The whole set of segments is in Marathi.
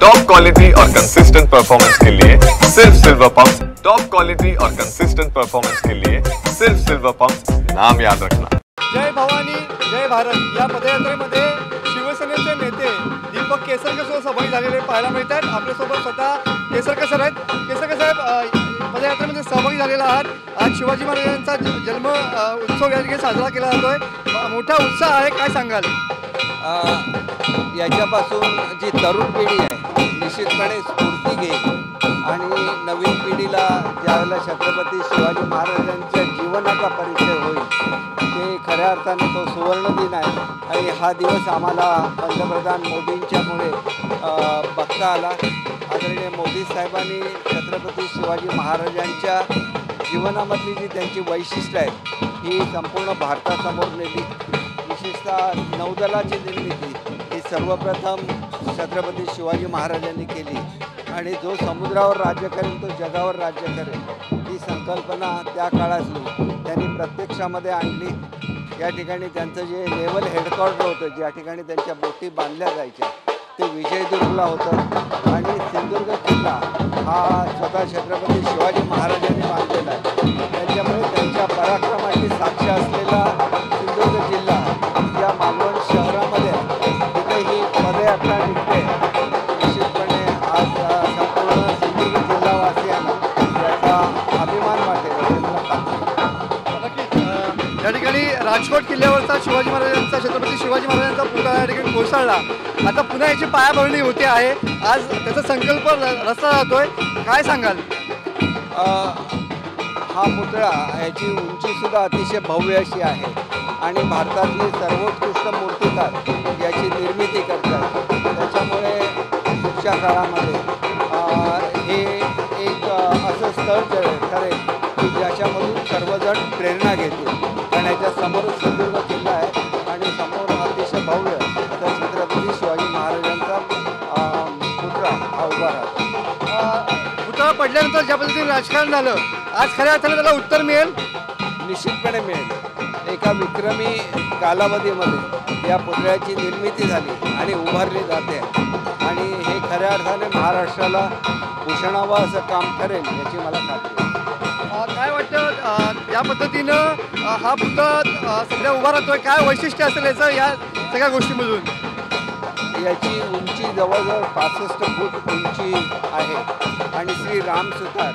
टॉप क्वालिटी और कंसिस्टेंट परफॉर्मेंस के लिए सिर्फ सिल्वर पंप्स। टॉप क्वालिटी और कंसिस्टेंट परफॉर्मेंस के लिए सिर्फ सिल्वर पंप्स, नाम याद रखना। जय भवानी जय भारत या पदयात्रेमध्ये शिवसेनेचे नेते दीपक केसरकर सहभागी झालेले पाहायला मिळतात। आपल्यासोबत स्वतः केसरकर सर आहेत। केसरकर साहेब, पदयात्रेमध्ये सहभागी झालेला आहात। आज शिवाजी महाराजांचा जन्म उत्सव या ठिकाणी साजरा केला जातोय, मोठा उत्साह आहे, काय सांगाल? याच्यापासून जी तरुण पिढी आहे निश्चितपणे स्फूर्ती घेईल आणि नवीन पिढीला ज्यावेळेला छत्रपती शिवाजी महाराजांच्या जीवनाचा परिचय होईल ते खऱ्या अर्थाने तो सुवर्ण दिन आहे। आणि हा दिवस आम्हाला पंतप्रधान मोदींच्यामुळे बघता आला। आदरणीय मोदी साहेबांनी छत्रपती शिवाजी महाराजांच्या जीवनामधली जी त्यांची वैशिष्ट्य आहेत ही संपूर्ण भारतासमोर नेली। विशेषतः नौदलाची निर्मिती ही सर्वप्रथम छत्रपती शिवाजी महाराजांनी केली आणि जो समुद्रावर राज्य करेल तो जगावर राज्य करेल ही संकल्पना त्या काळातली त्यांनी प्रत्यक्षामध्ये आणली। या ठिकाणी त्यांचं जे नेव्हल हेडक्वार्टर होतं, ज्या ठिकाणी त्यांच्या बोटी बांधल्या जायच्या ते विजयदुर्गला होतं आणि सिंधुदुर्ग किल्ला हा स्वतः छत्रपती शिवाजी महाराजांनी बांधलेला आहे। त्याच्यामुळे त्यांच्या पराक्रमाची साक्ष असलेला सिंधुदुर्ग जिल्हा या मालवण शहरामध्ये तिथे ही पदयात्रा निघते। निश्चितपणे आज संपूर्ण सिंधुदुर्ग जिल्हावासियांना याचा अभिमान वाटेल असे मला या ठिकाणी राजकोट किल्ल्यावरचा शिवाजी महाराजांचा छत्रपती शिवाजी महाराजांचा पुतळा या ठिकाणी कोसळला, आता पुन्हा याची पायाभरणी होते आहे। आज त्याचा संकल्प रचला जातोय, काय सांगाल? हा पुतळा याची उंचीसुद्धा अतिशय भव्य अशी आहे आणि भारतातले सर्वोत्कृष्ट मूर्तिकार याची निर्मिती करतात। त्याच्यामुळे पुढच्या काळामध्ये हे एक असं स्थळ ठरेल की ज्याच्यामधून सर्वजण प्रेरणा घेतील। कारण याच्या समोर सिंधुदुर्ग किल्ला आहे आणि समोर अतिशय भव्य असा छत्रपती शिवाजी महाराजांचा पुतळा हा उभा राहतो। पुतळा पडल्यानंतर ज्या पद्धतीने राजकारण झालं, आज खऱ्या अर्थाने त्याला उत्तर मिळेल? निश्चितपणे मिळेल। एका विक्रमी कालावधीमध्ये या पुतळ्याची निर्मिती झाली आणि उभारली जाते आणि हे खऱ्या अर्थाने महाराष्ट्राला भूषणावं असं काम ठरेल याची मला खात्री आहे। काय वाटतं या पद्धतीनं हा पुतळा सध्या उभा राहतोय, काय वैशिष्ट्य असेल याचं या सगळ्या गोष्टीमधून? याची उंची जवळजवळ 65 फूट उंची आहे आणि श्री राम सुतार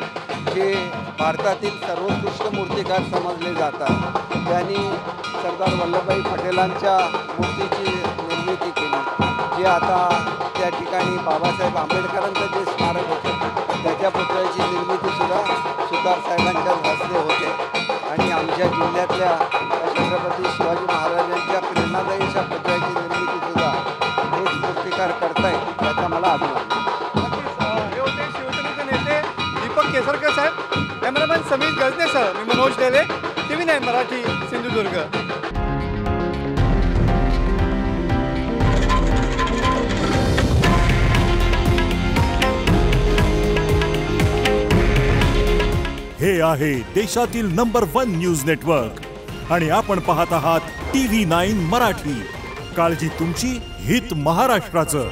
जे भारतातील सर्वोत्कृष्ट मूर्तिकार समजले जातात त्यांनी सरदार वल्लभभाई पटेलांच्या मूर्तीची निर्मिती केली। जे आता त्या ठिकाणी बाबासाहेब आंबेडकरांचं जे स्मारक होतं त्याच्या पुतळ्याची निर्मितीसुद्धा सुतार साहेबांच्या हस्ते होते आणि आमच्या जिल्ह्यातल्या छत्रपती शिवाजी महाराजांच्या प्रेरणादायी अशा पुतळ्याची निर्मितीसुद्धा हेच मूर्तिकार करतायत याचा मला अभिमान। हे होते शिवसेनेचे नेते दीपक केसरकर साहेब। कॅमेरामॅन समीर गजनेसह मी मनोज डेले, TV9 मराठी, सिंधुदुर्ग। हे आहे देशातील नंबर 1 न्यूज नेटवर्क आणि आपण पाहत आहात TV9 मराठी। काळजी तुमची, हित महाराष्ट्राचं।